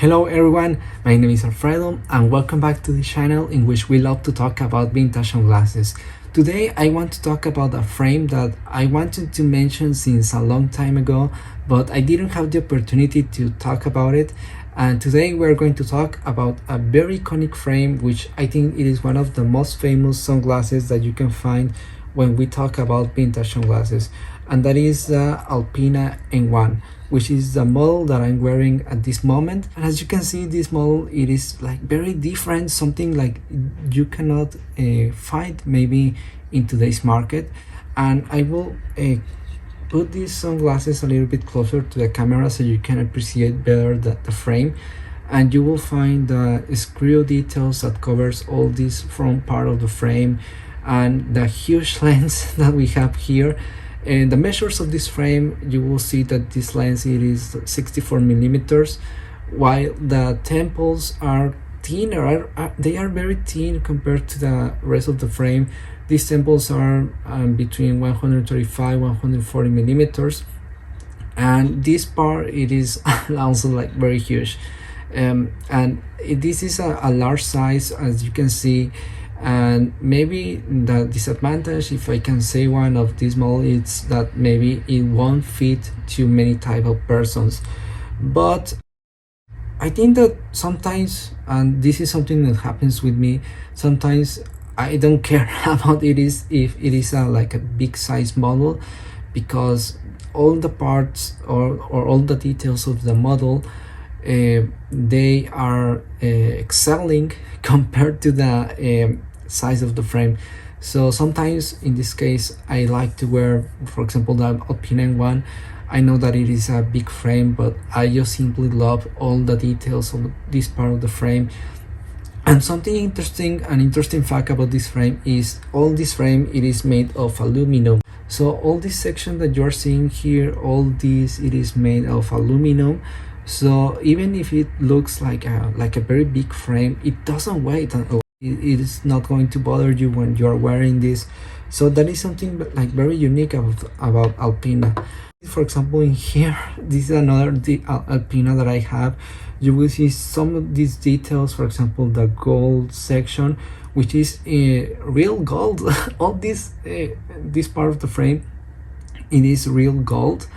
Hello everyone, my name is Alfredo and welcome back to the channel in which we love to talk about vintage sunglasses. Today I want to talk about a frame that I wanted to mention since a long time ago, but I didn't have the opportunity to talk about it. And today we're going to talk about a very iconic frame which I think it is one of the most famous sunglasses that you can find when we talk about vintage sunglasses, and that is the Alpina M1, which is the model that I'm wearing at this moment. And as you can see, this model, it is like very different, something like you cannot find maybe in today's market. And I will put these sunglasses a little bit closer to the camera so you can appreciate better the frame, and you will find the screw details that covers all this front part of the frame and the huge lens that we have here. And the measures of this frame, you will see that this lens, it is 64 millimeters, while the temples are thinner. They are very thin compared to the rest of the frame. These temples are between 135 140 millimeters, and this part, it is also like very huge. This is a large size, as you can see. And maybe the disadvantage, if I can say one, of this model is that maybe it won't fit too many type of persons. But I think that sometimes, and this is something that happens with me, sometimes I don't care about if it is like a big size model, because all the parts or all the details of the model, they are excelling compared to the size of the frame. So sometimes in this case I like to wear, for example, the Alpina M1. I know that it is a big frame, but I just simply love all the details of this part of the frame. And something interesting fact about this frame is all this frame, it is made of aluminum. So all this section that you're seeing here, all this, it is made of aluminum. So even if it looks like a very big frame, it doesn't weigh. It is not going to bother you when you are wearing this. So that is something like very unique about Alpina. For example, in here, this is another Alpina that I have. You will see some of these details, for example, the gold section, which is real gold. All this part of the frame, it is real gold.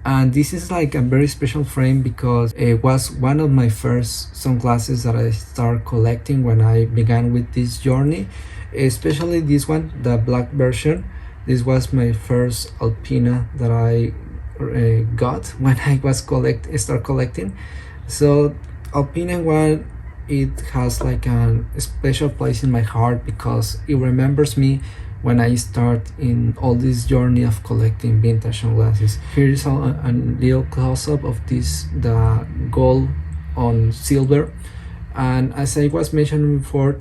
And this is like a very special frame because it was one of my first sunglasses that I started collecting when I began with this journey, especially this one, the black version. This was my first Alpina that I got when I was start collecting. So Alpina M1, it has like a special place in my heart because it remembers me when I start in all this journey of collecting vintage sunglasses. Here is a little close-up of the gold on silver. And as I was mentioning before,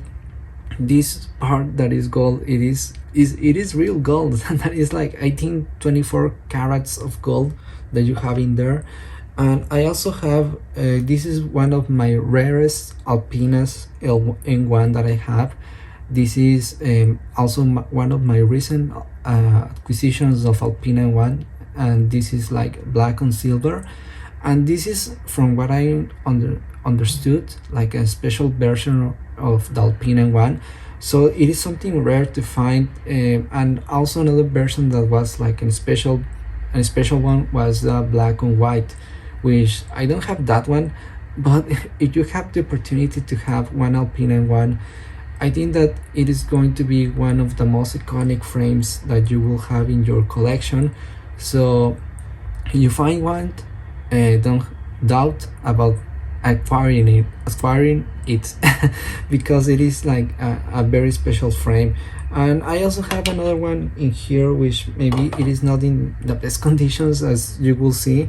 this part that is gold, it is real gold. That is like, I think, 24 carats of gold that you have in there. And I also have, this is one of my rarest Alpinas M1 that I have. This is also one of my recent acquisitions of Alpina M1, and this is like black on silver. And this is, from what I understood, like a special version of the Alpina M1. So it is something rare to find. And also another version that was like a special one was the black on white, which I don't have that one. But if you have the opportunity to have one Alpina M1, I think that it is going to be one of the most iconic frames that you will have in your collection. So if you find one, don't doubt about acquiring it because it is like a very special frame. And I also have another one in here which maybe it is not in the best conditions, as you will see.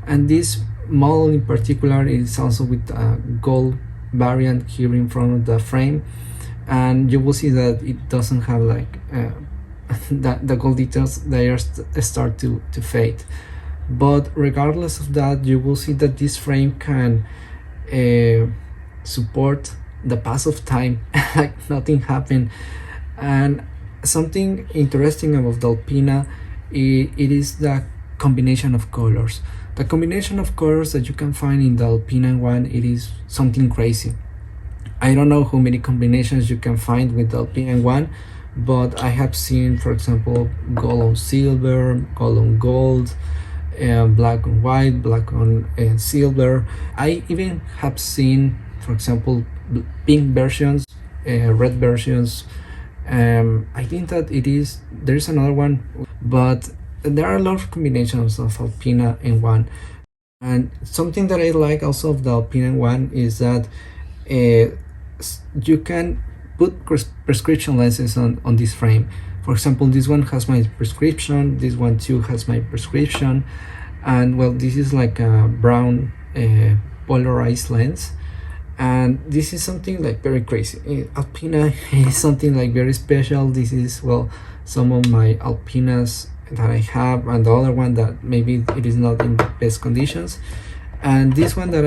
And this model in particular is also with a gold variant here in front of the frame. And you will see that it doesn't have like the gold details. They are start to fade. But regardless of that, you will see that this frame can support the pass of time like nothing happened. And something interesting about the Alpina, it is the combination of colors. The combination of colors that you can find in the Alpina M1, it is something crazy. I don't know how many combinations you can find with the Alpina M1, but I have seen, for example, gold on silver, gold on gold, black on white, black on silver. I even have seen, for example, pink versions, red versions. I think that there's another one, but there are a lot of combinations of Alpina M1. And something that I like also of the Alpina M1 is that you can put prescription lenses on this frame. For example, this one has my prescription, this one too has my prescription, and well, this is like a brown polarized lens, and this is something like very crazy. Alpina is something like very special. This is, well, some of my Alpinas that I have, and the other one that maybe it is not in the best conditions, and this one that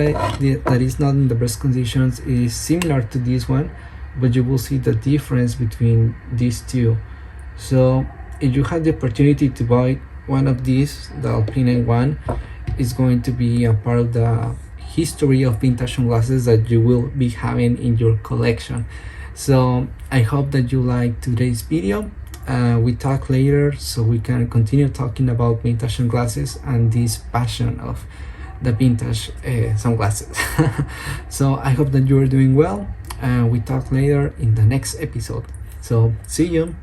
is not in the best conditions is similar to this one, but you will see the difference between these two. So if you have the opportunity to buy one of these, the Alpina M1 is going to be a part of the history of vintage sunglasses that you will be having in your collection. So I hope that you like today's video. We talk later so we can continue talking about vintage sunglasses and this passion of the vintage sunglasses. So I hope that you are doing well. We talk later in the next episode. So see you.